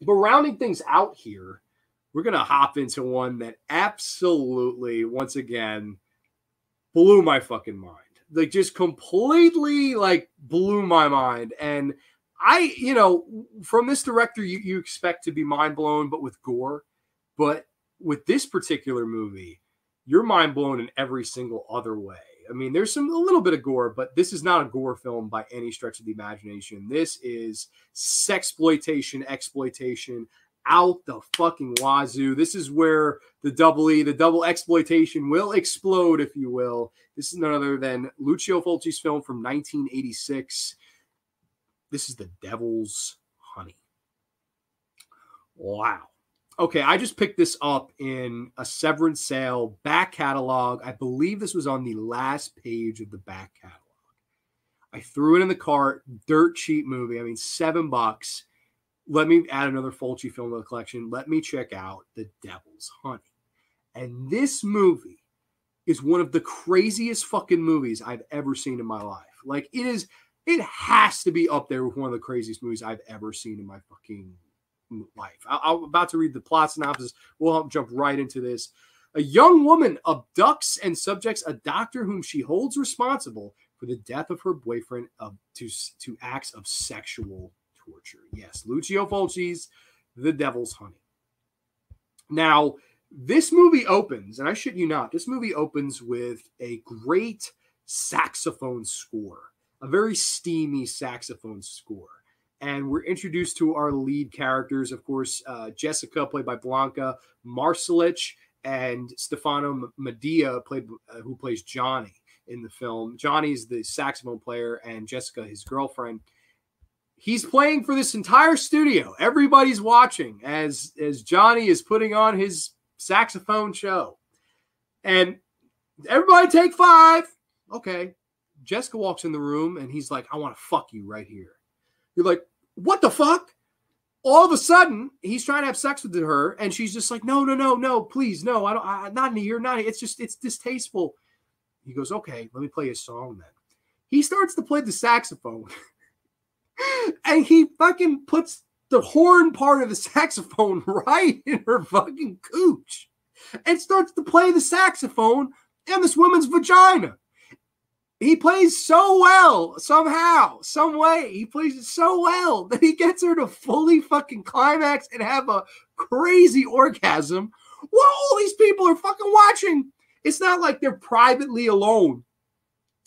But rounding things out here, we're going to hop into one that absolutely, once again, blew my fucking mind. Like, just completely, like, blew my mind. And I, you know, from this director, you expect to be mind blown, but with gore. But with this particular movie, you're mind blown in every single other way. I mean, there's a little bit of gore, but this is not a gore film by any stretch of the imagination. This is sexploitation, exploitation out the fucking wazoo. This is where the double E, the double exploitation will explode, if you will. This is none other than Lucio Fulci's film from 1986. This is The Devil's Honey. Wow. Okay, I just picked this up in a Severance sale, back catalog. I believe this was on the last page of the back catalog. I threw it in the cart, dirt cheap movie. I mean, $7. Let me add another Fulci film to the collection. Let me check out The Devil's Honey. And this movie is one of the craziest fucking movies I've ever seen in my life. Like, it has to be up there with one of the craziest movies I've ever seen in my fucking life. I'm about to read the plot synopsis. We'll jump right into this. A young woman abducts and subjects a doctor whom she holds responsible for the death of her boyfriend to acts of sexual torture. Yes, Lucio Fulci's The Devil's Honey. Now, this movie opens, and I shit you not, this movie opens with a great saxophone score, a very steamy saxophone score. And we're introduced to our lead characters, of course, Jessica, played by Blanca Marcelich, and Stefano Medea, who plays Johnny in the film. Johnny's the saxophone player, and Jessica, his girlfriend. He's playing for this entire studio. Everybody's watching as Johnny is putting on his saxophone show. And everybody take 5. Okay. Jessica walks in the room, and he's like, I want to fuck you right here. You're like, what the fuck? All of a sudden, he's trying to have sex with her, and she's just like, no, please, no, not in here, not here. It's distasteful. He goes, okay, let me play a song then. He starts to play the saxophone, and he fucking puts the horn part of the saxophone right in her fucking cooch, and starts to play the saxophone in this woman's vagina. He plays so well, somehow, some way. He plays it so well that he gets her to fully fucking climax and have a crazy orgasm while all these people are fucking watching. It's not like they're privately alone.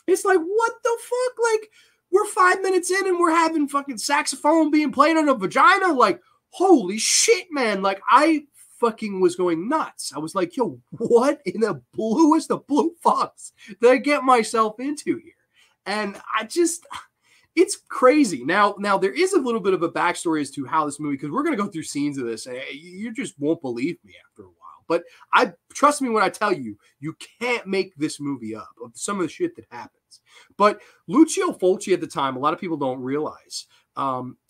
It's like, what the fuck? Like, we're 5 minutes in and we're having fucking saxophone being played on a vagina. Like, holy shit, man. Like, I fucking was going nuts. I was like, yo, what in the bluest of blue fucks did I get myself into here? And it's crazy. Now there is a little bit of a backstory as to how this movie, because we're going to go through scenes of this and you just won't believe me after a while. But trust me when I tell you, you can't make this movie up of some of the shit that happens. But Lucio Fulci at the time, a lot of people don't realize,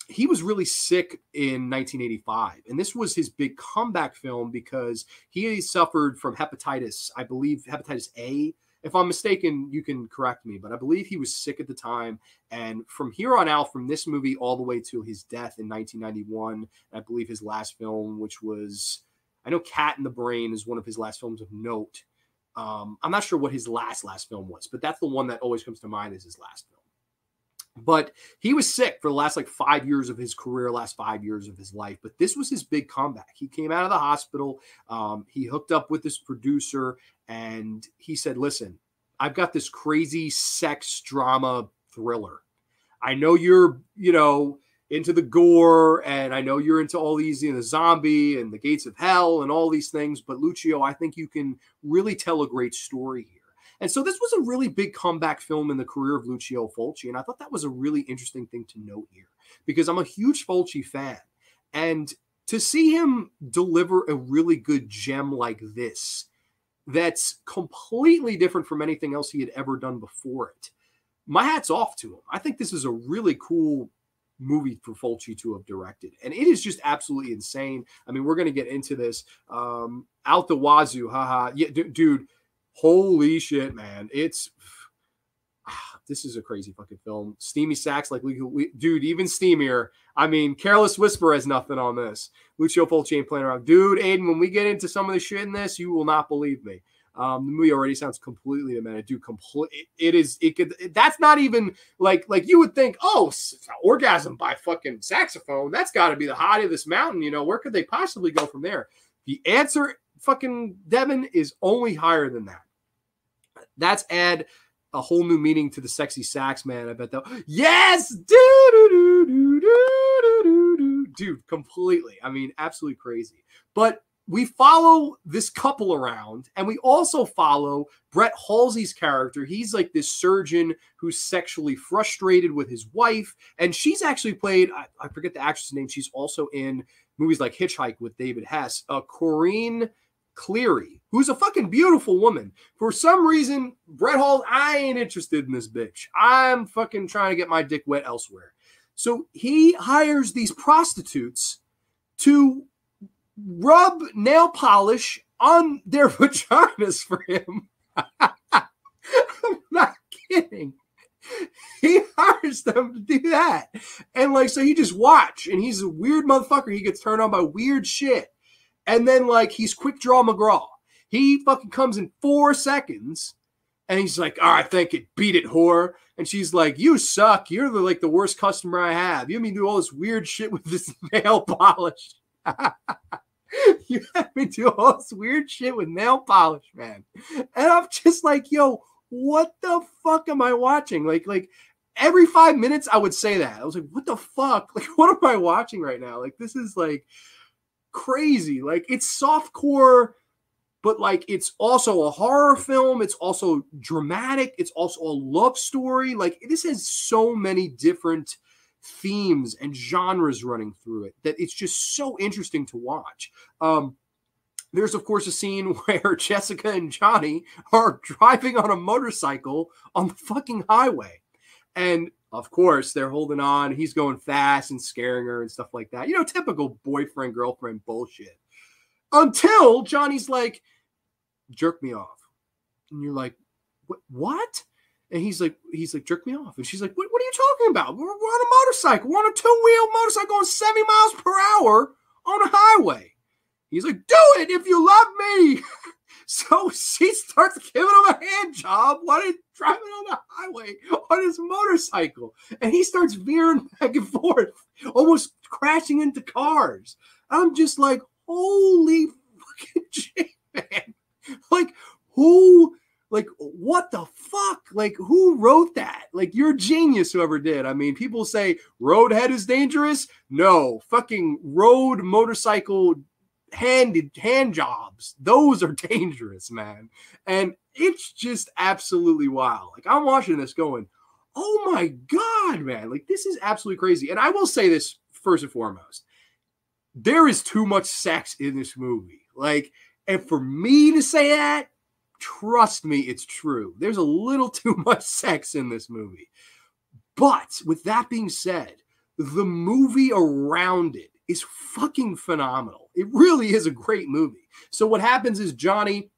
he was really sick in 1985, and this was his big comeback film because he suffered from hepatitis, I believe hepatitis A. If I'm mistaken, you can correct me, but I believe he was sick at the time. And from here on out, from this movie all the way to his death in 1991, I believe his last film, which was, I know Cat in the Brain is one of his last films of note. I'm not sure what his last film was, but that's the one that always comes to mind as his last film. But he was sick for the last 5 years of his career, last 5 years of his life. But this was his big comeback. He came out of the hospital. He hooked up with this producer and he said, listen, I've got this crazy sex drama thriller. I know you're, into the gore and I know you're into all these, the zombie and the gates of hell and all these things. But Lucio, I think you can really tell a great story here. And so this was a really big comeback film in the career of Lucio Fulci. And I thought that was a really interesting thing to note here because I'm a huge Fulci fan. And to see him deliver a really good gem like this, that's completely different from anything else he had ever done before it, my hat's off to him. I think this is a really cool movie for Fulci to have directed. And it is just absolutely insane. I mean, we're going to get into this. Out the wazoo, haha. Yeah, dude. Holy shit, man. this is a crazy fucking film. Steamy sax, like dude, even steamier. I mean, Careless Whisper has nothing on this. Lucio Fulci ain't playing around. Dude, Aiden, when we get into some of the shit in this, you will not believe me. The movie already sounds completely demented. Dude, that's not even like you would think, oh, orgasm by fucking saxophone. That's got to be the height of this mountain. You know, where could they possibly go from there? The answer, fucking Devin, is only higher than that. That's add a whole new meaning to the sexy sax, man. I bet though. Yes, dude, completely. I mean, absolutely crazy. But we follow this couple around, and we also follow Brett Halsey's character. He's like this surgeon who's sexually frustrated with his wife, and she's actually played, I forget the actress' name. She's also in movies like Hitchhike with David Hess. Corinne Cleary, who's a fucking beautiful woman. For some reason, Brett Hall, I ain't interested in this bitch. I'm fucking trying to get my dick wet elsewhere. So he hires these prostitutes to rub nail polish on their vaginas for him. I'm not kidding. He hires them to do that. And like, so you just watch, and he's a weird motherfucker. He gets turned on by weird shit. And then like, he's Quick Draw McGraw. He fucking comes in 4 seconds, and he's like, all right, thank it. Beat it, whore. And she's like, you suck. You're the worst customer I have. You have me do all this weird shit with this nail polish. You have me do all this weird shit with nail polish, man. And I'm just like, yo, what the fuck am I watching? Like every 5 minutes I would say that. I was like, what the fuck? Like, what am I watching right now? Like, this is like crazy. Like, it's softcore, but like, it's also a horror film. It's also dramatic. It's also a love story. Like, this has so many different themes and genres running through it that it's just so interesting to watch. There's of course a scene where Jessica and Johnny are driving on a motorcycle on the fucking highway, and of course they're holding on. He's going fast and scaring her and stuff like that, you know, typical boyfriend girlfriend bullshit, until Johnny's like, jerk me off. And you're like, what? And he's like, jerk me off. And she's like, what are you talking about? We're on a motorcycle. We're on a 2-wheel motorcycle going 70 miles per hour on a highway. He's like, do it if you love me. So she starts giving him a hand job while he's driving on the highway on his motorcycle. And he starts veering back and forth, almost crashing into cars. I'm just like, holy fucking shit, man. Like, who... Like, what the fuck? Like, who wrote that? Like, you're a genius, whoever did. I mean, people say roadhead is dangerous. No, fucking road motorcycle hand jobs. Those are dangerous, man. And it's just absolutely wild. Like, I'm watching this going, oh my God, man. Like, this is absolutely crazy. And I will say this first and foremost. There is too much sex in this movie. Like, and for me to say that, trust me, it's true. There's a little too much sex in this movie. But with that being said, the movie around it is fucking phenomenal. It really is a great movie. So what happens is Johnny,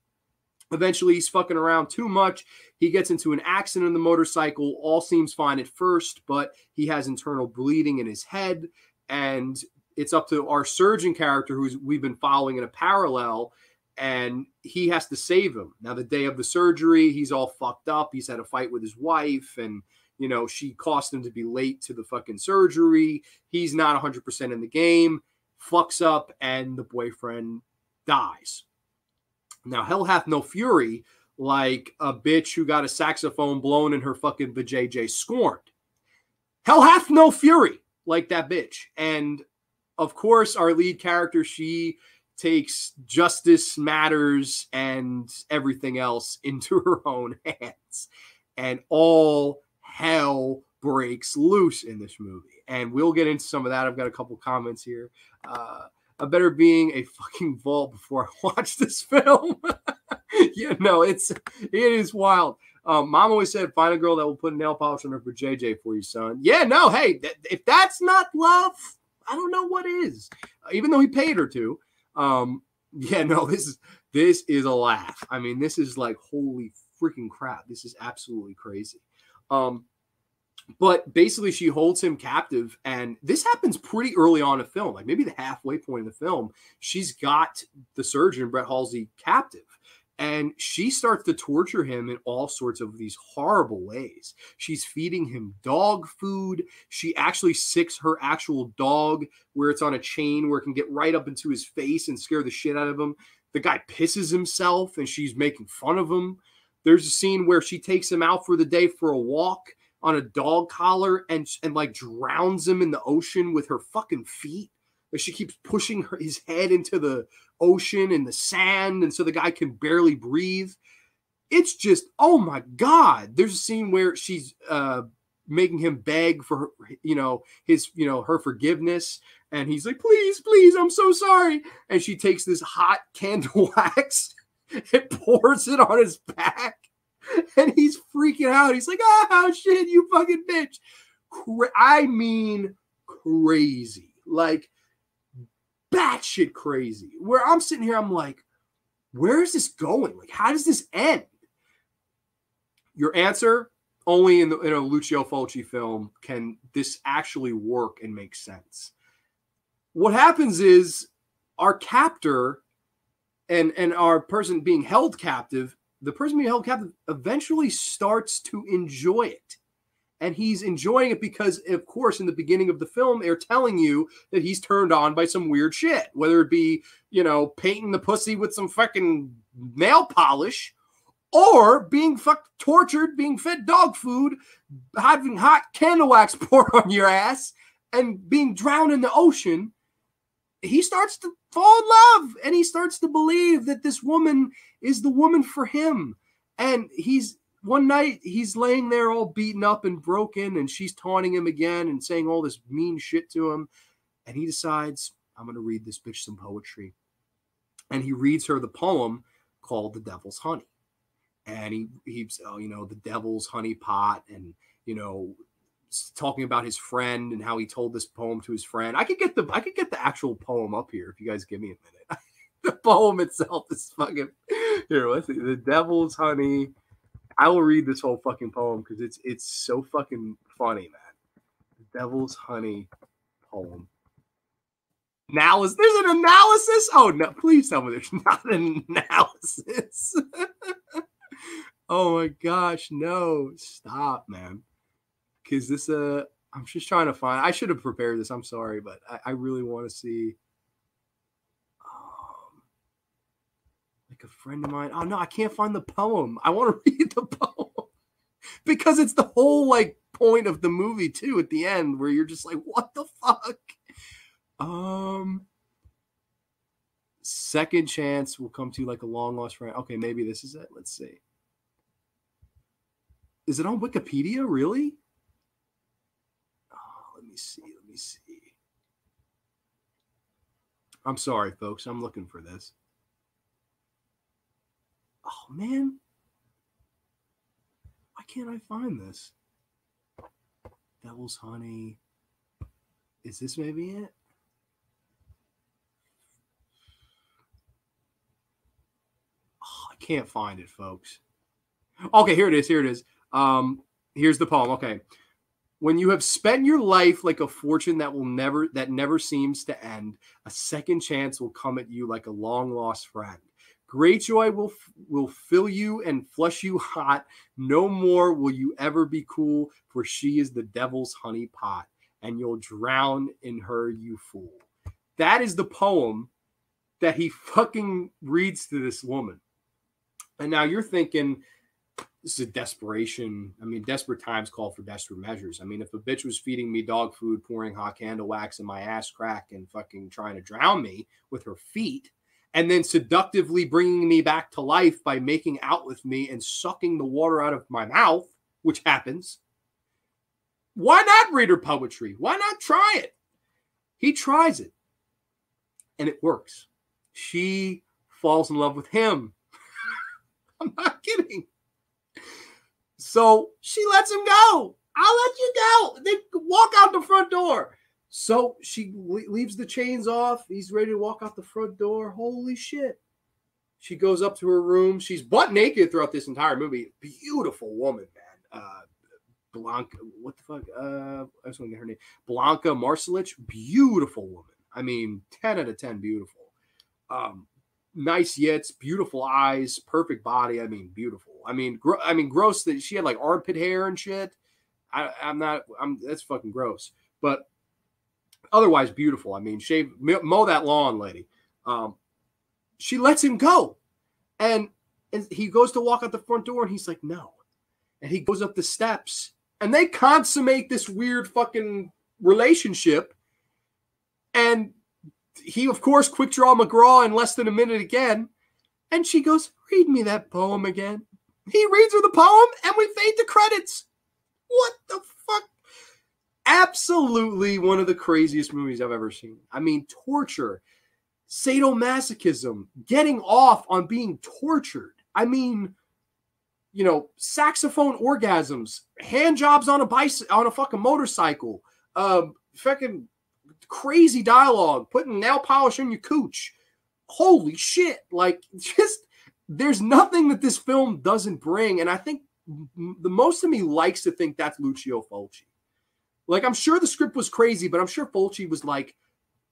eventually he's fucking around too much. He gets into an accident on the motorcycle. All seems fine at first, but he has internal bleeding in his head. And it's up to our surgeon character, who we've been following in a parallel, and he has to save him. Now, the day of the surgery, he's all fucked up. He's had a fight with his wife, and, you know, she caused him to be late to the fucking surgery. He's not 100% in the game, fucks up, and the boyfriend dies. Now, hell hath no fury like a bitch who got a saxophone blown in her fucking vajayjay scorned. Hell hath no fury like that bitch. And, of course, our lead character, she takes justice matters and everything else into her own hands. And all hell breaks loose in this movie. And we'll get into some of that. I've got a couple comments here. I better being a fucking vault before I watch this film. Yeah, no, it is wild. Mom always said, find a girl that will put nail polish on her for JJ for you, son. Yeah, no, hey, if that's not love, I don't know what is. Even though he paid her to. Yeah, no, this is a laugh. I mean, this is like, holy freaking crap. This is absolutely crazy. But basically, she holds him captive, and this happens pretty early on in the film, like maybe the halfway point in the film. She's got the surgeon, Brett Halsey, captive, and she starts to torture him in all sorts of these horrible ways. She's feeding him dog food. She actually sicks her actual dog where it's on a chain where it can get right up into his face and scare the shit out of him. The guy pisses himself, and she's making fun of him. There's a scene where she takes him out for the day for a walk on a dog collar and like drowns him in the ocean with her fucking feet. Like she keeps pushing his head into the ocean and the sand, and so the guy can barely breathe. It's just, oh my God. There's a scene where she's making him beg for her, her forgiveness, and he's like, please, please, I'm so sorry. And she takes this hot candle wax and pours it on his back. And he's freaking out. He's like, oh, shit, you fucking bitch. I mean, crazy. Like, batshit crazy. Where I'm sitting here, I'm like, where is this going? Like, how does this end? Your answer, only in a Lucio Fulci film can this actually work and make sense. What happens is our captor and our person being held captive, the person being held captive eventually starts to enjoy it. And he's enjoying it because, of course, in the beginning of the film, they're telling you that he's turned on by some weird shit, whether it be, painting the pussy with some fucking nail polish, or being tortured, being fed dog food, having hot candle wax poured on your ass, and being drowned in the ocean. He starts to fall in love, and he starts to believe that this woman is the woman for him. And one night he's laying there all beaten up and broken, and she's taunting him again and saying all this mean shit to him. And he decides, I'm going to read this bitch some poetry. And he reads her the poem called The Devil's Honey. And he's the devil's honey pot, and, talking about his friend and how he told this poem to his friend. I could get the actual poem up here if you guys give me a minute. The poem itself is fucking here. Let's see. The Devil's Honey. I will read this whole fucking poem because it's so fucking funny, man. The Devil's Honey poem. There's an analysis. Oh no! Please tell me there's not an analysis. Oh my gosh, no! Stop, man. Because this, I'm just trying to find. I should have prepared this. I'm sorry, but I really want to see. Like a friend of mine. Oh no, I can't find the poem. I want to read the poem because it's the whole like point of the movie too. At the end, where you're just like, what the fuck? Second chance will come to like a long lost friend. Okay, maybe this is it. Let's see. Is it on Wikipedia? Really? Let me see. I'm sorry, folks. I'm looking for this. Oh, man. Why can't I find this? Devil's Honey. Is this maybe it? Oh, I can't find it, folks. Okay, here it is. Here's the poem. Okay. When you have spent your life like a fortune that never seems to end, a second chance will come at you like a long lost friend. Great joy will fill you and flush you hot. No more will you ever be cool, for she is the devil's honey pot, and you'll drown in her, you fool. That is the poem that he fucking reads to this woman. And now you're thinking, this is a desperation. I mean, desperate times call for desperate measures. I mean, if a bitch was feeding me dog food, pouring hot candle wax in my ass crack, and fucking trying to drown me with her feet, and then seductively bringing me back to life by making out with me and sucking the water out of my mouth, which happens, why not read her poetry? Why not try it? He tries it, and it works. She falls in love with him. I'm not kidding. So she lets him go. I'll let you go. They walk out the front door. So she leaves the chains off. He's ready to walk out the front door. Holy shit. She goes up to her room. She's butt naked throughout this entire movie. Beautiful woman, man. Blanca, what the fuck? I just want to get her name. Blanca Marcelich, beautiful woman. I mean, 10 out of 10, beautiful. Nice yits, beautiful eyes, perfect body. I mean, beautiful. I mean, gross that she had like armpit hair and shit. That's fucking gross. But otherwise beautiful. I mean, mow that lawn, lady. She lets him go. And he goes to walk out the front door and he's like, no. And he goes up the steps and they consummate this weird fucking relationship. And he, of course, quick draw McGraw in less than a minute again. And she goes, read me that poem again. He reads her the poem and we fade to credits. What the fuck? Absolutely one of the craziest movies I've ever seen. I mean, torture, sadomasochism, getting off on being tortured. I mean, you know, saxophone orgasms, hand jobs on a fucking motorcycle, fucking crazy dialogue, putting nail polish on your cooch. Holy shit. Like, just, there's nothing that this film doesn't bring. And I think the most of me likes to think that's Lucio Fulci. Like, I'm sure the script was crazy, but I'm sure Fulci was like,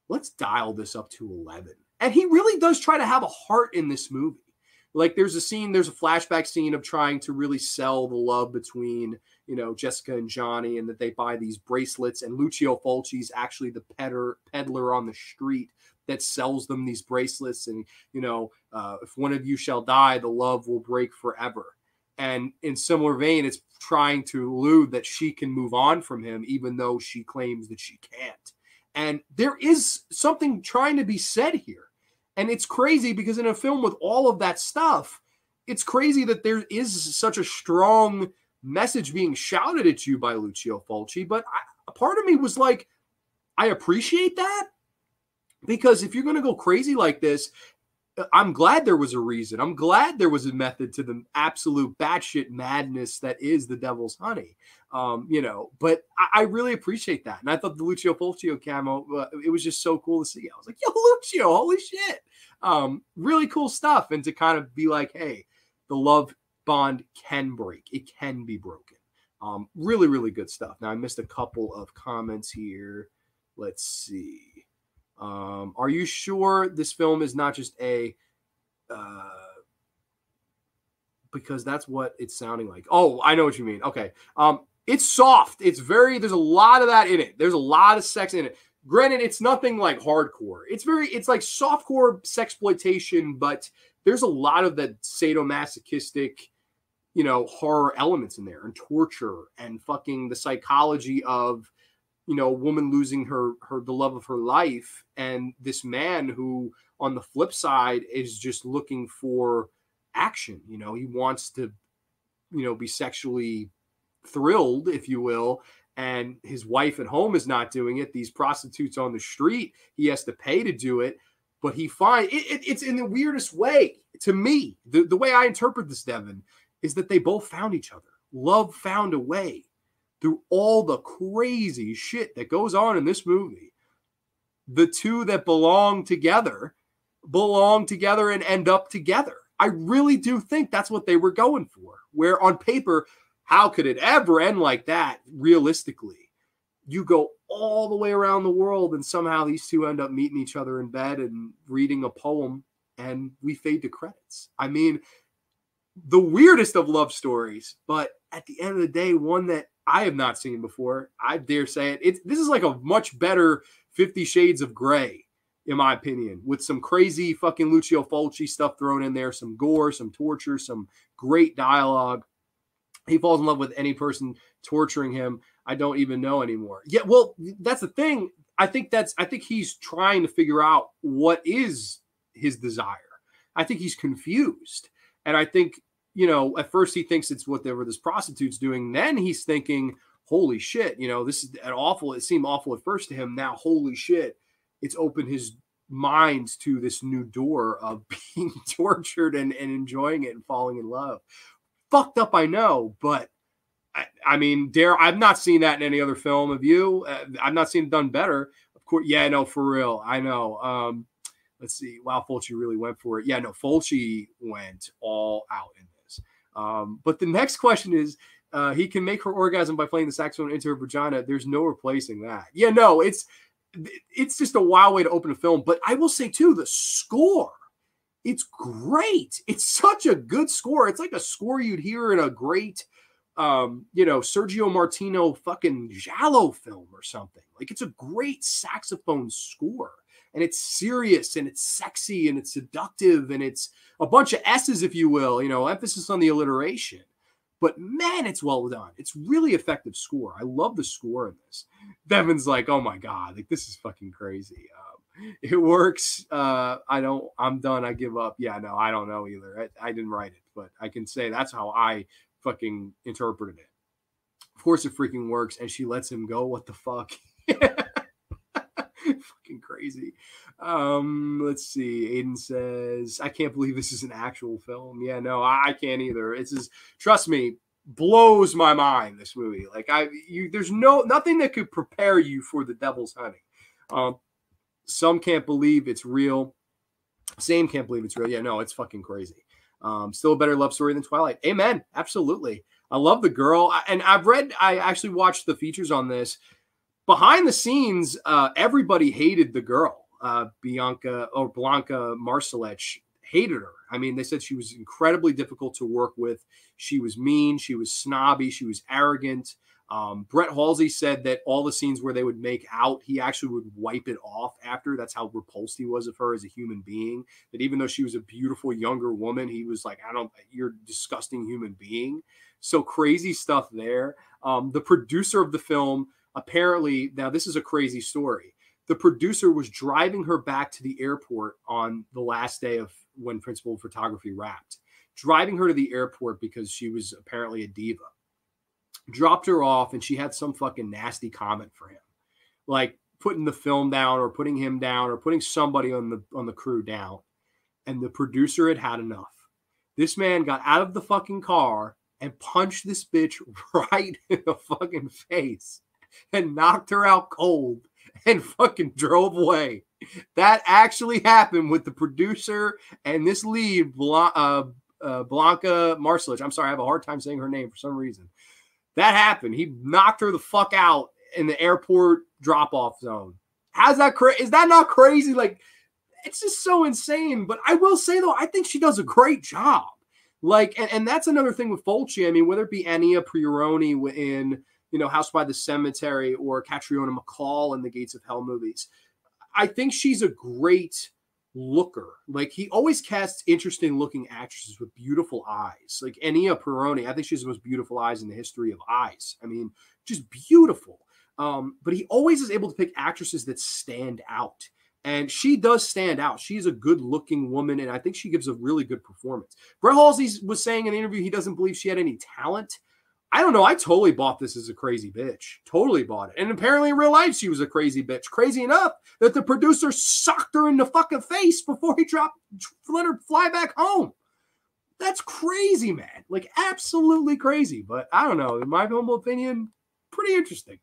let's dial this up to 11. And he really does try to have a heart in this movie. Like, there's a flashback scene of trying to really sell the love between, you know, Jessica and Johnny, and that they buy these bracelets, and Lucio Fulci's actually the peddler on the street that sells them these bracelets. And, you know, if one of you shall die, the love will break forever. And in similar vein, it's trying to allude that she can move on from him, even though she claims that she can't. And there is something trying to be said here. And it's crazy because in a film with all of that stuff, it's crazy that there is such a strong message being shouted at you by Lucio Fulci. But a part of me was like, I appreciate that, because if you're going to go crazy like this, I'm glad there was a reason. I'm glad there was a method to the absolute batshit madness that is The Devil's Honey. You know, but I really appreciate that. And I thought the Lucio Fulci camo, it was just so cool to see. I was like, yo, Lucio, holy shit. Really cool stuff. And to kind of be like, hey, the love bond can break. It can be broken. Really, really good stuff. Now, I missed a couple of comments here. Let's see. Are you sure this film is not just because that's what it's sounding like. Oh, I know what you mean. Okay. It's soft. There's a lot of that in it. There's a lot of sex in it. Granted, it's nothing like hardcore. It's like softcore sexploitation, but there's a lot of that sadomasochistic, you know, horror elements in there, and torture, and fucking the psychology of, you know, a woman losing the love of her life, and this man who, on the flip side, is just looking for action. You know, he wants to, you know, be sexually thrilled, if you will, and his wife at home is not doing it. These prostitutes on the street, he has to pay to do it, but he finds it's in the weirdest way to me. The way I interpret this, Devin, is that they both found each other. Love found a way through all the crazy shit that goes on in this movie. The two that belong together and end up together. I really do think that's what they were going for. Where on paper, how could it ever end like that? Realistically, you go all the way around the world and somehow these two end up meeting each other in bed and reading a poem, and we fade to credits. I mean, the weirdest of love stories, but at the end of the day, one that I have not seen before. I dare say it. This is like a much better 50 Shades of Grey, in my opinion, with some crazy fucking Lucio Fulci stuff thrown in there, some gore, some torture, some great dialogue. He falls in love with any person torturing him. I don't even know anymore. Yeah, well, that's the thing. I think he's trying to figure out what is his desire. I think he's confused. And I think, you know, at first he thinks it's whatever this prostitute's doing. Then he's thinking, holy shit, you know, this is awful. It seemed awful at first to him. Now, holy shit, it's opened his mind to this new door of being tortured and enjoying it and falling in love. Fucked up, I know, but I mean, I've not seen that in any other film. Have you? I've not seen it done better. Of course, yeah, no, for real. I know. Let's see. Wow, Fulci really went for it. Yeah, no, Fulci went all out in this. But the next question is, He can make her orgasm by playing the saxophone into her vagina. There's no replacing that. Yeah, no, it's just a wild way to open a film. But I will say, too, the score, it's great. It's such a good score. It's like a score you'd hear in a great, Sergio Martino fucking Giallo film or something. Like, it's a great saxophone score. And it's serious, and it's sexy, and it's seductive, and it's a bunch of S's, if you will, emphasis on the alliteration. But man, it's well done. It's really effective score. I love the score in this. Devin's like, oh my God, like this is fucking crazy. It works. I'm done. I give up. Yeah, no, I don't know either. I didn't write it, but I can say that's how I fucking interpreted it. Of course it freaking works. And she lets him go. What the fuck? Fucking crazy. Let's see. Aiden says, I can't believe this is an actual film. Yeah, no, I can't either. It's just, trust me, blows my mind, this movie. Like there's nothing that could prepare you for the devil's hunting. Some can't believe it's real. Same can't believe it's real. Yeah, no, it's fucking crazy. Still a better love story than Twilight. Amen. Absolutely. I love the girl. And I actually watched the features on this. Behind the scenes, everybody hated the girl. Blanca Marsalech hated her. I mean, they said she was incredibly difficult to work with. She was mean. She was snobby. She was arrogant. Brett Halsey said that all the scenes where they would make out, he actually would wipe it off after. That's how repulsed he was of her as a human being. That even though she was a beautiful younger woman, he was like, you're a disgusting human being. So crazy stuff there. The producer of the film, apparently, now this is a crazy story. The producer was driving her back to the airport on the last day of when Principal Photography wrapped, driving her to the airport because she was apparently a diva. Dropped her off, and she had some fucking nasty comment for him, like putting the film down or putting him down or putting somebody on the crew down. And the producer had enough. This man got out of the fucking car and punched this bitch right in the fucking face and knocked her out cold and fucking drove away. That actually happened with the producer and this lead, Blanca Marsalech. I'm sorry, I have a hard time saying her name for some reason. That happened. He knocked her the fuck out in the airport drop-off zone. How's that crazy? Is that not crazy? Like, it's just so insane. But I will say, though, I think she does a great job. Like, and that's another thing with Fulci. I mean, whether it be Ennio Prioroni in House by the Cemetery or Catriona MacColl in the Gates of Hell movies. I think she's a great looker. Like, he always casts interesting looking actresses with beautiful eyes. Like Ennio Prioroni, I think she has the most beautiful eyes in the history of eyes. I mean, just beautiful. But he always is able to pick actresses that stand out. And she does stand out. She's a good looking woman, and I think she gives a really good performance. Brett Halsey was saying in the interview he doesn't believe she had any talent. I don't know. I totally bought this as a crazy bitch. Totally bought it. And apparently in real life, she was a crazy bitch. Crazy enough that the producer sucked her in the fucking face before he let her fly back home. That's crazy, man. Like, absolutely crazy. But I don't know. In my humble opinion, pretty interesting.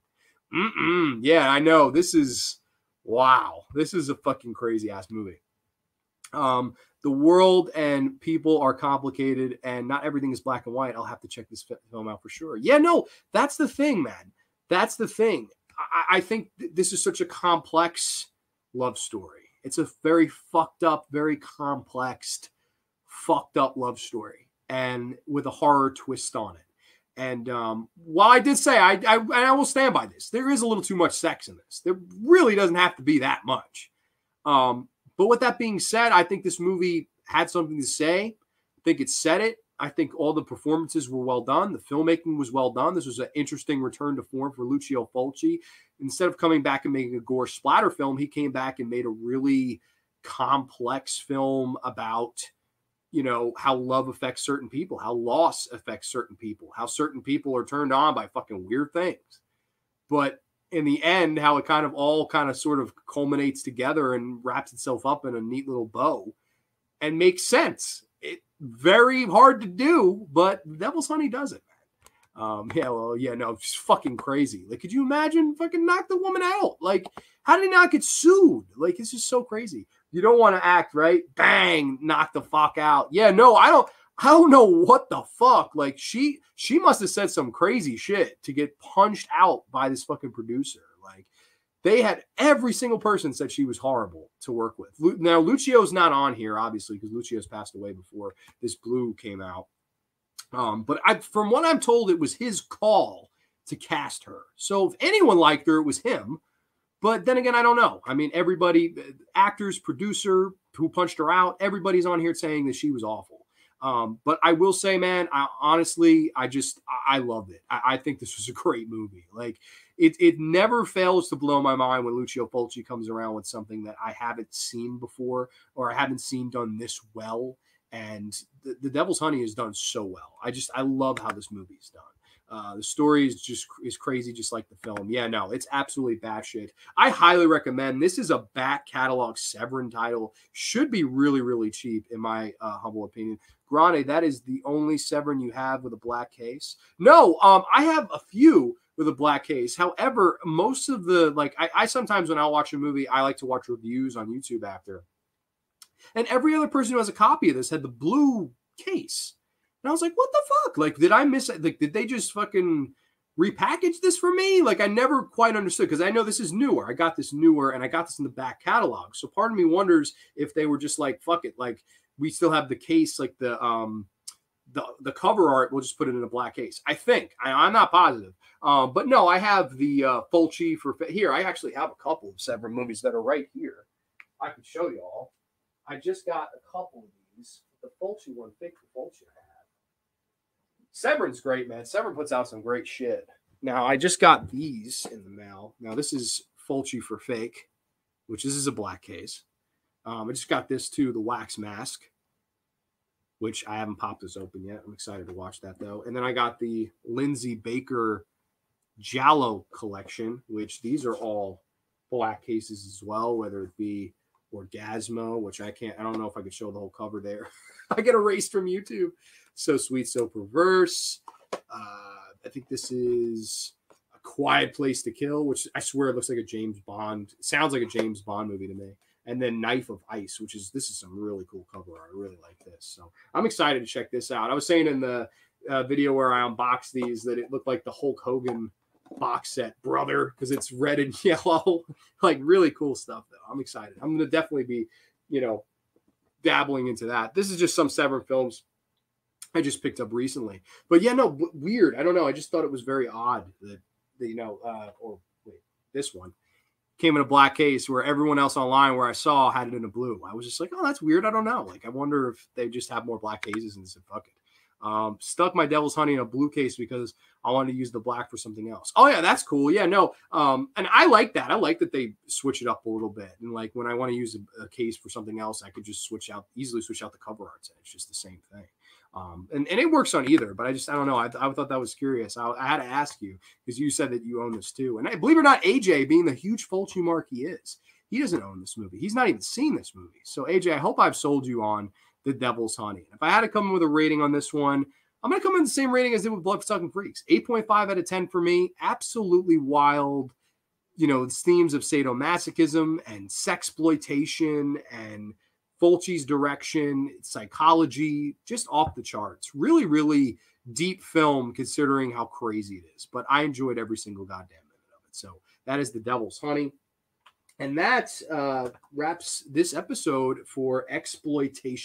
Yeah, I know. This is, wow. This is a fucking crazy-ass movie. The world and people are complicated and not everything is black and white. I'll have to check this film out for sure. Yeah, no, that's the thing, man. That's the thing. I think this is such a complex love story. It's a very fucked up, very complex, fucked up love story and with a horror twist on it. And while I did say, I will stand by this, there is a little too much sex in this. There really doesn't have to be that much. But with that being said, I think this movie had something to say. I think it said it. I think all the performances were well done. The filmmaking was well done. This was an interesting return to form for Lucio Fulci. Instead of coming back and making a gore splatter film, he came back and made a really complex film about, how love affects certain people, how loss affects certain people, how certain people are turned on by fucking weird things. But in the end, how it kind of sort of culminates together and wraps itself up in a neat little bow and makes sense. It very hard to do, but Devil's Honey does it, man. It's fucking crazy. Like, could you imagine fucking knock the woman out? Like, how did he not get sued? Like, it's just so crazy. You don't want to act, right? Bang, knock the fuck out. Yeah, no, I I don't know what the fuck. Like she must have said some crazy shit to get punched out by this fucking producer. Like they had every single person said she was horrible to work with. Now Lucio's not on here, obviously, because Lucio's passed away before this Blue came out. But from what I'm told, it was his call to cast her. So if anyone liked her, it was him. But then again, I don't know. I mean, everybody, actors, producer who punched her out, everybody's on here saying that she was awful. But I will say, man, I loved it. I think this was a great movie. Like it never fails to blow my mind when Lucio Fulci comes around with something that I haven't seen before or I haven't seen done this well. And the Devil's Honey is done so well. I love how this movie is done. The story is crazy, just like the film. Yeah, no, it's absolutely batshit. I highly recommend. This is a back catalog Severin title. Should be really, really cheap, in my humble opinion. Grande, that is the only Severin you have with a black case? No, I have a few with a black case. However, most of the, I sometimes when I watch a movie, I like to watch reviews on YouTube after. And every other person who has a copy of this had the blue case. And I was like, what the fuck? Like, did I miss it? Like, did they just fucking repackage this for me? Like, I never quite understood because I know this is newer. I got this newer and I got this in the back catalog. So part of me wonders if they were just like, fuck it. Like, we still have the case, like the cover art. We'll just put it in a black case. I think. I'm not positive. But no, I have the Fulci for here. I actually have a couple of Severin movies that are right here. I can show you all. I just got a couple of these. The Fulci one, fake the Fulci I have. Severin's great, man. Severin puts out some great shit. Now, I just got these in the mail. Now, this is Fulci for fake, which this is a black case. I just got this too, the wax mask, which I haven't popped this open yet. I'm excited to watch that, though. And then I got the Lindsay Baker Giallo collection, which these are all black cases as well, whether it be Orgasmo, which I don't know if I could show the whole cover there. I get erased from YouTube. So Sweet, So Perverse. I think this is A Quiet Place to Kill, which I swear it looks like a James Bond. It sounds like a James Bond movie to me. And then Knife of Ice, this is some really cool cover art. I really like this. So I'm excited to check this out. I was saying in the video where I unboxed these that it looked like the Hulk Hogan box set, brother, because it's red and yellow. Like really cool stuff, though. I'm excited. I'm going to definitely be, dabbling into that. This is just some Severin films I just picked up recently. But yeah, no, weird. I don't know. I just thought it was very odd that this one came in a black case where everyone else online where I saw had it in a blue. I was just like, oh, that's weird. I don't know. Like, I wonder if they just have more black cases and said, fuck it. Stuck my Devil's Honey in a blue case because I wanted to use the black for something else. Oh yeah, that's cool. Yeah, no. And I like that. I like that they switch it up a little bit. And like when I want to use a case for something else, I could just easily switch out the cover art. It's just the same thing. And it works on either, but I don't know. I thought that was curious. I had to ask you because you said that you own this too. And believe it or not, AJ, being the huge Fulci mark he is, he doesn't own this movie. He's not even seen this movie. So AJ, I hope I've sold you on The Devil's Honey. If I had to come in with a rating on this one, I'm going to come in the same rating as I did with Bloodsucking Freaks. 8.5 out of 10 for me. Absolutely wild. Themes of sadomasochism and sexploitation and Fulci's direction, psychology, just off the charts. Really, really deep film considering how crazy it is. But I enjoyed every single goddamn minute of it. So that is The Devil's Honey. And that wraps this episode for Expliotation